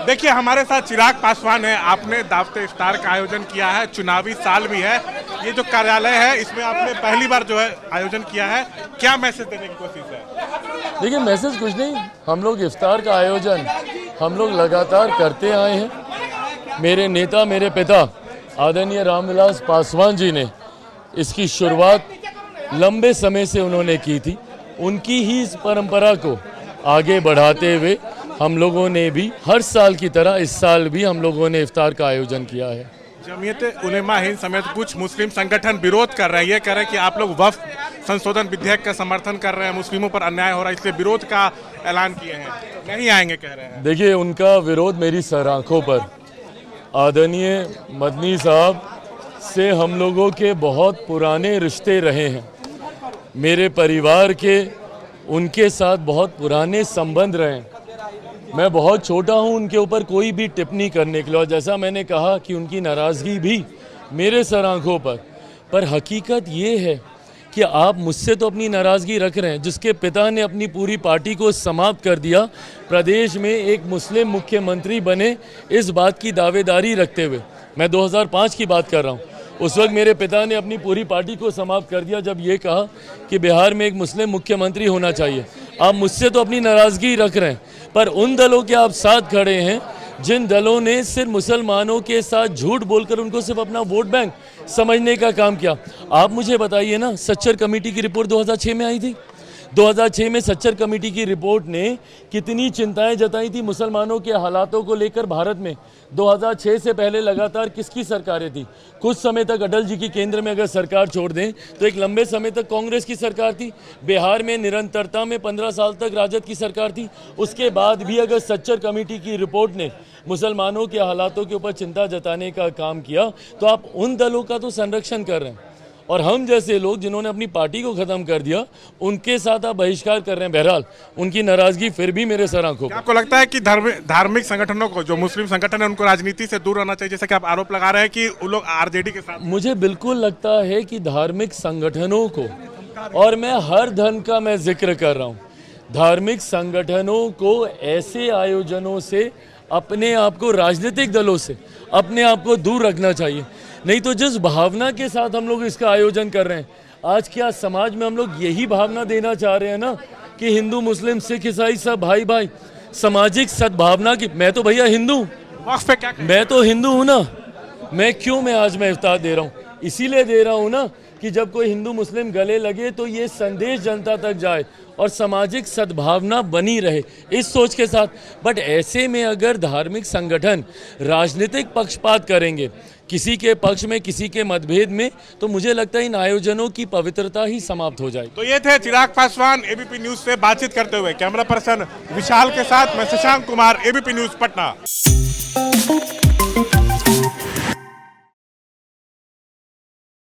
देखिए हमारे साथ चिराग पासवान है। आपने दावत इफ्तार का आयोजन किया है, चुनावी साल भी है। ये जो कार्यालय है इसमें आपने पहली बार जो है आयोजन किया है, क्या मैसेज देने की कोशिश है? देखिए मैसेज कुछ नहीं, हम लोग इफ्तार का आयोजन हम लोग लगातार करते आए हैं। मेरे नेता, मेरे पिता आदरणीय रामविलास पासवान जी ने इसकी शुरुआत लंबे समय से उन्होंने की थी। उनकी ही इस परंपरा को आगे बढ़ाते हुए हम लोगों ने भी हर साल की तरह इस साल भी हम लोगों ने इफ्तार का आयोजन किया है। जमीयत उलेमा हिंद समेत कुछ मुस्लिम संगठन विरोध कर रहे हैं, ये कह रहे हैं कि आप लोग वक्फ संशोधन विधेयक का समर्थन कर रहे हैं, मुस्लिमों पर अन्याय हो रहा है, इसलिए विरोध का ऐलान किए हैं, नहीं आएंगे कह रहे हैं। देखिए उनका विरोध मेरी सर आंखों पर। आदरणीय मदनी साहब से हम लोगों के बहुत पुराने रिश्ते रहे हैं। मेरे परिवार के उनके साथ बहुत पुराने संबंध रहे हैं। मैं बहुत छोटा हूं उनके ऊपर कोई भी टिप्पणी करने के लिए, और जैसा मैंने कहा कि उनकी नाराज़गी भी मेरे सर आंखों पर हकीकत ये है कि आप मुझसे तो अपनी नाराज़गी रख रहे हैं, जिसके पिता ने अपनी पूरी पार्टी को समाप्त कर दिया, प्रदेश में एक मुस्लिम मुख्यमंत्री बने, इस बात की दावेदारी रखते हुए। मैं 2005 की बात कर रहा हूँ। उस वक्त मेरे पिता ने अपनी पूरी पार्टी को समाप्त कर दिया जब ये कहा कि बिहार में एक मुस्लिम मुख्यमंत्री होना चाहिए। आप मुझसे तो अपनी नाराज़गी रख रहे हैं, पर उन दलों के आप साथ खड़े हैं जिन दलों ने सिर्फ मुसलमानों के साथ झूठ बोलकर उनको सिर्फ अपना वोट बैंक समझने का काम किया। आप मुझे बताइए ना, सच्चर कमेटी की रिपोर्ट 2006 में आई थी। 2006 में सच्चर कमेटी की रिपोर्ट ने कितनी चिंताएं जताई थी मुसलमानों के हालातों को लेकर भारत में। 2006 से पहले लगातार किसकी सरकारें थी? कुछ समय तक अटल जी की केंद्र में अगर सरकार छोड़ दें तो एक लंबे समय तक कांग्रेस की सरकार थी। बिहार में निरंतरता में 15 साल तक राजद की सरकार थी। उसके बाद भी अगर सच्चर कमेटी की रिपोर्ट ने मुसलमानों के हालातों के ऊपर चिंता जताने का काम किया, तो आप उन दलों का तो संरक्षण कर रहे हैं, और हम जैसे लोग जिन्होंने अपनी पार्टी को खत्म कर दिया उनके साथ आप बहिष्कार कर रहे हैं। बहरहाल उनकी नाराजगी फिर भी मेरे सर आंखों पर। आपको लगता है कि धार्मिक संगठनों को, जो मुस्लिम संगठन है, उनको राजनीति से दूर रहना चाहिए, जैसे कि आप आरोप लगा रहे हैं कि वो लोग आरजेडी के साथ? मुझे बिल्कुल लगता है कि धार्मिक संगठनों को, और मैं हर धर्म का मैं जिक्र कर रहा हूँ, धार्मिक संगठनों को ऐसे आयोजनों से, अपने आप को राजनीतिक दलों से अपने आप को दूर रखना चाहिए। नहीं तो जिस भावना के साथ हम लोग इसका आयोजन कर रहे हैं, आज क्या समाज में हम लोग यही भावना देना चाह रहे हैं ना कि हिंदू मुस्लिम सिख ईसाई सब भाई भाई, सामाजिक सद्भावना की। मैं तो भैया हिंदू, वक्फ पे क्या? मैं तो हिंदू हूँ ना। मैं आज इफ्तार दे रहा हूँ, इसीलिए दे रहा हूँ ना कि जब कोई हिंदू मुस्लिम गले लगे तो ये संदेश जनता तक जाए और सामाजिक सद्भावना बनी रहे, इस सोच के साथ। बट ऐसे में अगर धार्मिक संगठन राजनीतिक पक्षपात करेंगे किसी के पक्ष में, किसी के मतभेद में, तो मुझे लगता है इन आयोजनों की पवित्रता ही समाप्त हो जाएगी। तो ये थे चिराग पासवान एबीपी न्यूज से बातचीत करते हुए। कैमरा पर्सन विशाल के साथ मैं शशांक कुमार, एबीपी न्यूज पटना।